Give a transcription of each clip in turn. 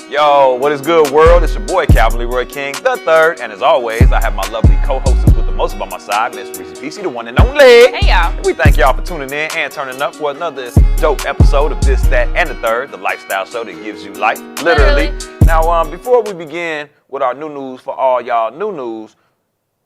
Yo, what is good, world? It's your boy, Calvin Leroy King III, and as always, I have my lovely co-hostess with the most by my side, Miss Reese PC, the one and only. Hey, y'all. And we thank y'all for tuning in and turning up for another dope episode of This, That, and the Third, the lifestyle show that gives you life, literally. Now, before we begin with our new news for all y'all new news,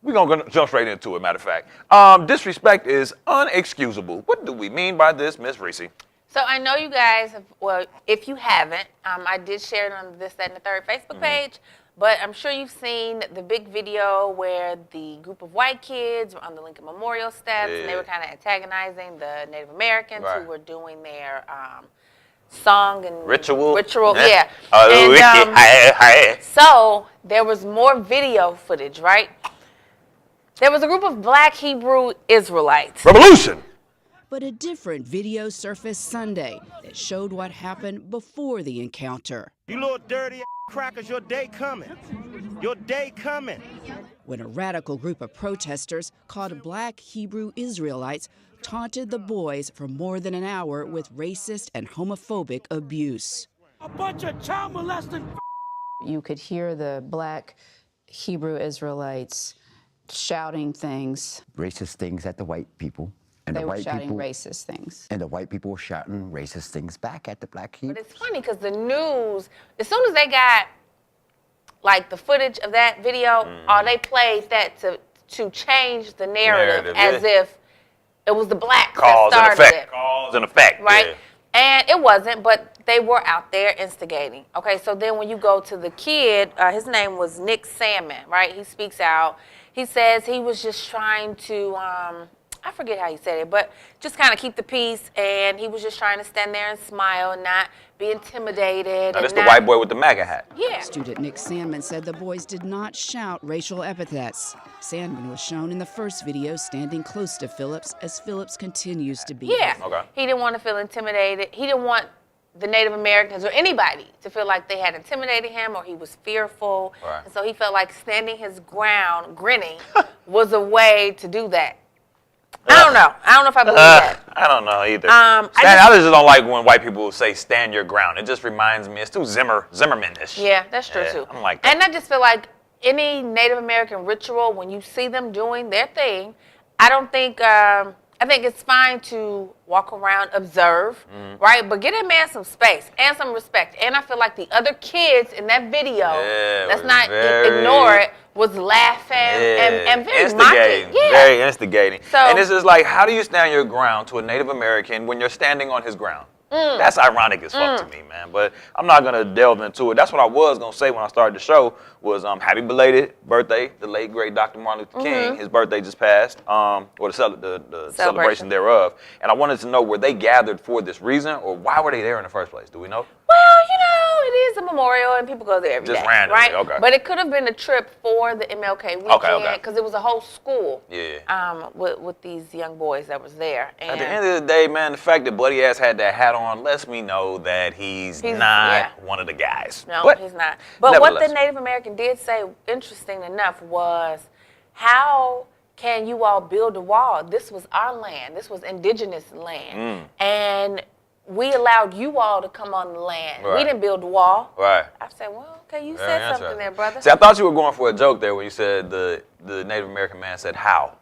we're going to jump straight into it, matter of fact. Disrespect is unexcusable. What do we mean by this, Miss Reese? So I know you guys have, well, if you haven't, I did share it on This, That, and the Third Facebook page, but I'm sure you've seen the big video where the group of white kids were on the Lincoln Memorial steps, and they were kind of antagonizing the Native Americans who were doing their song and ritual, yeah. And, so there was more video footage, right? There was a group of black Hebrew Israelites. Revolution! But a different video surfaced Sunday that showed what happened before the encounter. You little dirty crackers, your day coming. Your day coming. When a radical group of protesters called black Hebrew Israelites taunted the boys for more than an hour with racist and homophobic abuse. A bunch of child molesting. You could hear the black Hebrew Israelites shouting things. Racist things at the white people. And They the were white shouting people, racist things. And the white people were shouting racist things back at the black Hebrews. But it's funny because the news, as soon as they got like the footage of that video, they played that to change the narrative as if it was the blacks that started it. Cause and effect. Right? Yeah. And it wasn't, but they were out there instigating. Okay, so then when you go to the kid, his name was Nick Salmon, right? He speaks out. He says he was just trying to, I forget how he said it, but just kind of keep the peace, and he was just trying to stand there and smile and not be intimidated. Now, this the white boy with the MAGA hat. Yeah. Student Nick Sandman said the boys did not shout racial epithets. Sandman was shown in the first video standing close to Phillips as Phillips continues to be. Yeah. Okay. He didn't want to feel intimidated. He didn't want the Native Americans or anybody to feel like they had intimidated him or he was fearful. Right. And so he felt like standing his ground, grinning, was a way to do that. I don't know. I don't know if I believe that. I don't know either. I just don't like when white people say stand your ground. It just reminds me, it's too Zimmerman-ish. Yeah, that's true too. I'm like that. And I just feel like any Native American ritual, when you see them doing their thing, I think it's fine to walk around, observe, right? But get that man some space and some respect. And I feel like the other kids in that video, let's not ignore it, was laughing and very mocking. Yeah. Very instigating. So, and it's just like, how do you stand your ground to a Native American when you're standing on his ground? That's ironic as fuck to me, man. But I'm not going to delve into it. That's what I was going to say when I started the show was happy belated birthday, the late, great Dr. Martin Luther King. His birthday just passed, or the celebration thereof. And I wanted to know, were they gathered for this reason, or why were they there in the first place? Do we know? well, it is a memorial and people go there every day. Just randomly, right? okay. But it could have been a trip for the MLK weekend because it was a whole school with these young boys that was there. And at the end of the day, man, the fact that Buddy Ass had that hat on lets me know that he's not one of the guys. No, he's not. But what the Native American did say, interesting enough, was how can you all build a wall? This was our land. This was indigenous land. And we allowed you all to come on the land. Right. We didn't build a wall. Right. I said, well, okay, you said something there, brother. See, I thought you were going for a joke there when you said the Native American man said how.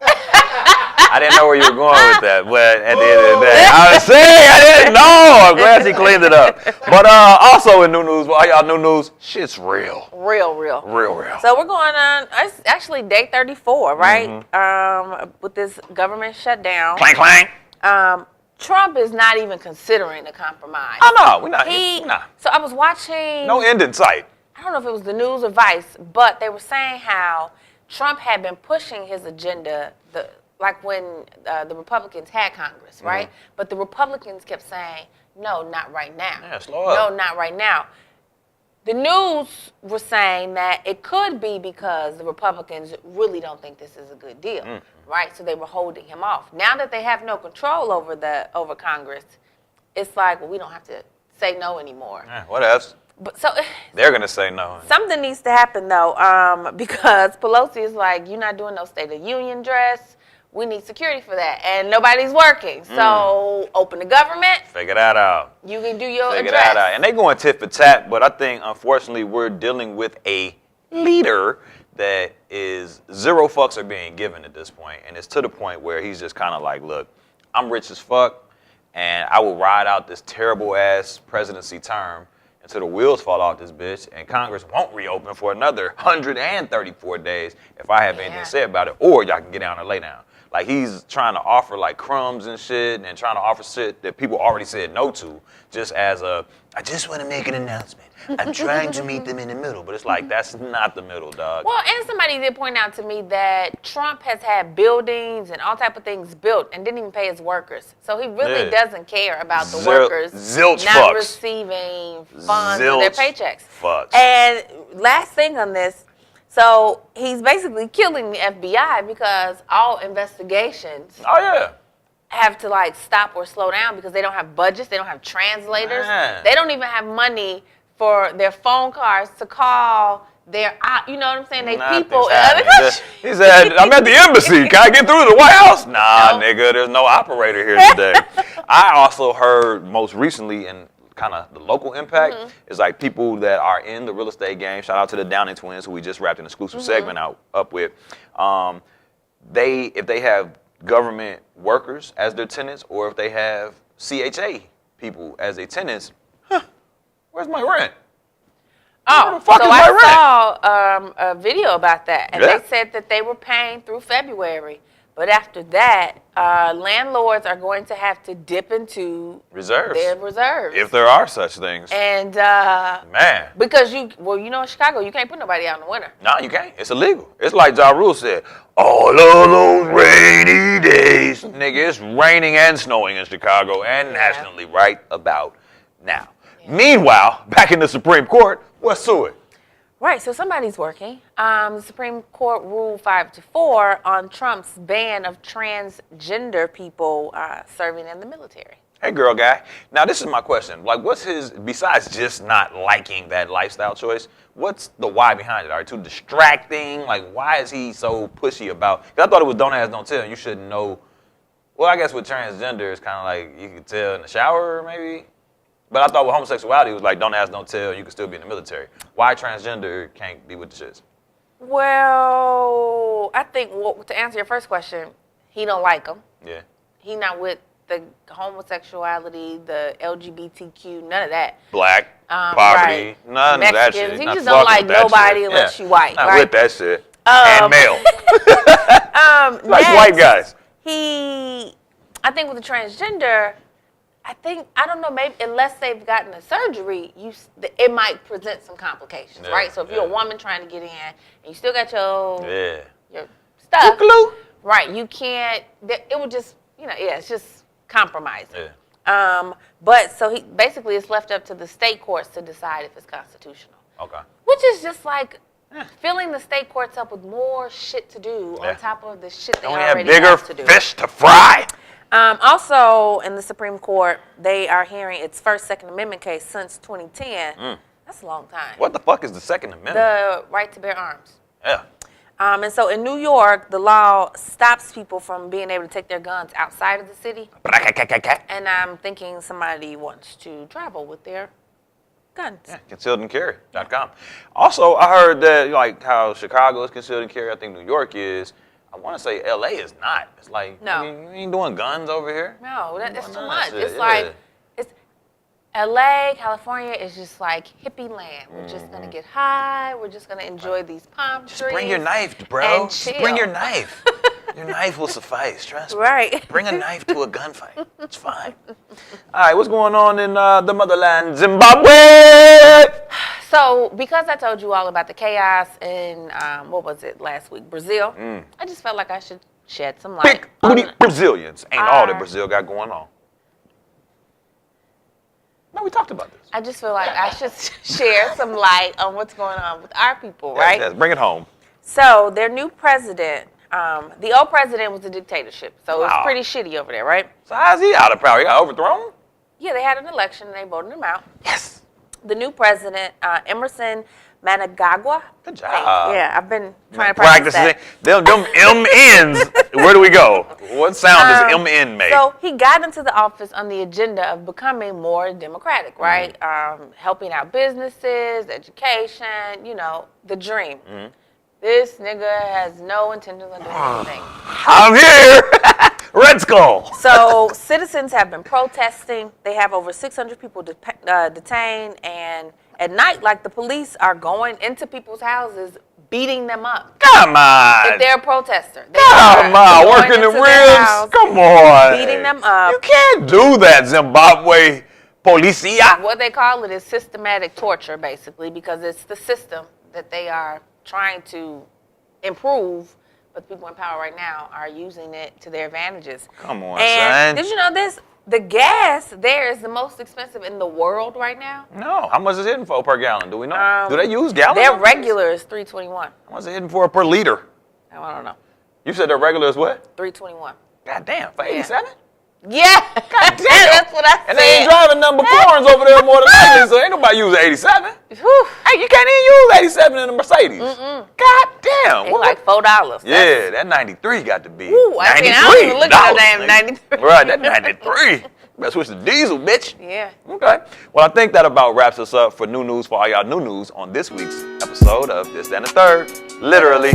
I didn't know where you were going with that, but at the end of the day, I was saying I didn't know. I'm glad she cleaned it up. But also in new news, all y'all new news, shit's real. Real. So we're going on, it's actually day 34, right? With this government shutdown. Clang, clang. Trump is not even considering a compromise. Oh, no, we're not. So I was watching. No end in sight. I don't know if it was the news or Vice, but they were saying how Trump had been pushing his agenda, like when the Republicans had Congress, right? But the Republicans kept saying, no, not right now. Yeah, slow up. No, not right now. The news were saying that it could be because the Republicans really don't think this is a good deal, right? So they were holding him off. Now that they have no control over Congress, it's like, well, we don't have to say no anymore. Yeah, what else? But so they're gonna say no. Something needs to happen though, because Pelosi is like, you're not doing no State of Union address. we need security for that, and nobody's working. So open the government. Figure that out. You can do your Figure address. that out. And they going tit for tat, but I think, unfortunately, we're dealing with a leader that is zero fucks are being given at this point. And it's to the point where he's just kind of like, look, I'm rich as fuck, and I will ride out this terrible-ass presidency term until the wheels fall off this bitch, and Congress won't reopen for another 134 days if I have anything to say about it, or y'all can get down and lay down. Like, he's trying to offer, like, crumbs and shit, and trying to offer shit that people already said no to, just as a, I just want to make an announcement. I'm trying to meet them in the middle. But it's like, that's not the middle, dog. Well, and somebody did point out to me that Trump has had buildings and all type of things built and didn't even pay his workers. So he really doesn't care about the workers zilch not fucks. receiving funds or their paychecks. Fucks. And last thing on this, so he's basically killing the FBI because all investigations have to like stop or slow down because they don't have budgets, they don't have translators, they don't even have money for their phone cards to call their, you know what I'm saying? They people in other countries. He said, I'm at the embassy. Can I get through to the White House? Nah, nigga, there's no operator here today. I also heard most recently in kind of the local impact is like people that are in the real estate game. Shout out to the Downing twins who we just wrapped an exclusive segment up with. If they have government workers as their tenants, or if they have CHA people as their tenants, where's my rent? Oh, so I saw a video about that, and they said that they were paying through February. But after that, landlords are going to have to dip into their reserves. If there are such things. And, man. Because in Chicago, you can't put nobody out in the winter. No, you can't. It's illegal. It's like Ja Rule said, all of those rainy days. Nigga, it's raining and snowing in Chicago and nationally right about now. Meanwhile, back in the Supreme Court, what's to it? Right, so somebody's working. The Supreme Court ruled 5-4 on Trump's ban of transgender people serving in the military. Hey, girl guy. Now, this is my question. Like, what's his, besides just not liking that lifestyle choice, what's the why behind it? Are you too distracting? Like, why is he so pushy about, because I thought it was don't ask, don't tell. You shouldn't know. Well, I guess with transgender, it's kind of like you could tell in the shower, maybe. But I thought with homosexuality, it was like, don't ask, don't tell, you can still be in the military. Why transgender can't be with the shits? Well, I think, to answer your first question, he don't like them. Yeah. He not with the homosexuality, the LGBTQ, none of that. Black, poverty, none of that shit. He just don't like nobody unless you white. Not with that shit. And male. Like white guys. I think with the transgender, I don't know, maybe unless they've gotten a surgery, it might present some complications, right? So if you're a woman trying to get in and you still got your stuff, right, you can't, it would just, it's just compromising. But so it's left up to the state courts to decide if it's constitutional. Okay. Which is just like filling the state courts up with more shit to do on top of the shit they already have to do. Bigger fish to fry. Also, in the Supreme Court, they are hearing its first Second Amendment case since 2010. That's a long time. What the fuck is the Second Amendment? The right to bear arms. Yeah. And so in New York, the law stops people from being able to take their guns outside of the city. And I'm thinking somebody wants to travel with their guns. Yeah, concealedandcarry.com. Also, I heard that, like, how Chicago is concealed and carry, I think New York is. I want to say LA is not. It's like, you ain't doing guns over here. No, that's too much. It's like, LA, California is just like hippie land. We're just going to get high. We're just going to enjoy these palm trees. Just bring your knife, bro. Just bring your knife. Your knife will suffice, trust me. Right. Bring a knife to a gunfight. It's fine. All right, what's going on in the motherland, Zimbabwe? So, because I told you all about the chaos in, last week, Brazil, I just felt like I should shed some light. Big booty Brazilians. Ain't all that Brazil got going on. No, we talked about this. I just feel like I should share some light on what's going on with our people, right? Yes, bring it home. So, their new president, the old president was a dictatorship, so it was pretty shitty over there, right? So how's he out of power? He got overthrown? Yeah, they had an election and they voted him out. Yes. The new president, Emerson Managagua. Good job. Yeah, I've been trying to practice that. Them MNs. Where do we go? What sound does MN make? So he got into the office on the agenda of becoming more democratic, right? Helping out businesses, education, you know, the dream. This nigga has no intentions of doing anything. I'm here. Red Skull. So citizens have been protesting. They have over 600 people detained, and at night, like, the police are going into people's houses, beating them up. Come on. If they're a protester. Come on, working the ribs. Come on. Beating them up. You can't do that, Zimbabwe policia. What they call it is systematic torture, basically, because it's the system that they are trying to improve, but the people in power right now are using it to their advantages. Come on, and son. did you know this? The gas there is the most expensive in the world right now. No. How much is it hitting for per gallon? Do we know? Do they use gallons? Their regular is $3.21. How much is it hitting for per liter? I don't know. You said their regular is what? $3.21. God damn, for 87? Yeah. God damn. That's what I said. And they ain't driving number foreigns over there more than likely, so ain't nobody using 87. Whew. Hey, you can't even use 87 in a Mercedes. God damn. They like $4. Yeah, that 93 got to be. Ooh, I mean, I don't even look at that damn 93. Right, that 93. Better switch to diesel, bitch. Yeah. Okay. Well, I think that about wraps us up for new news for all y'all new news on this week's episode of This and the Third. Literally.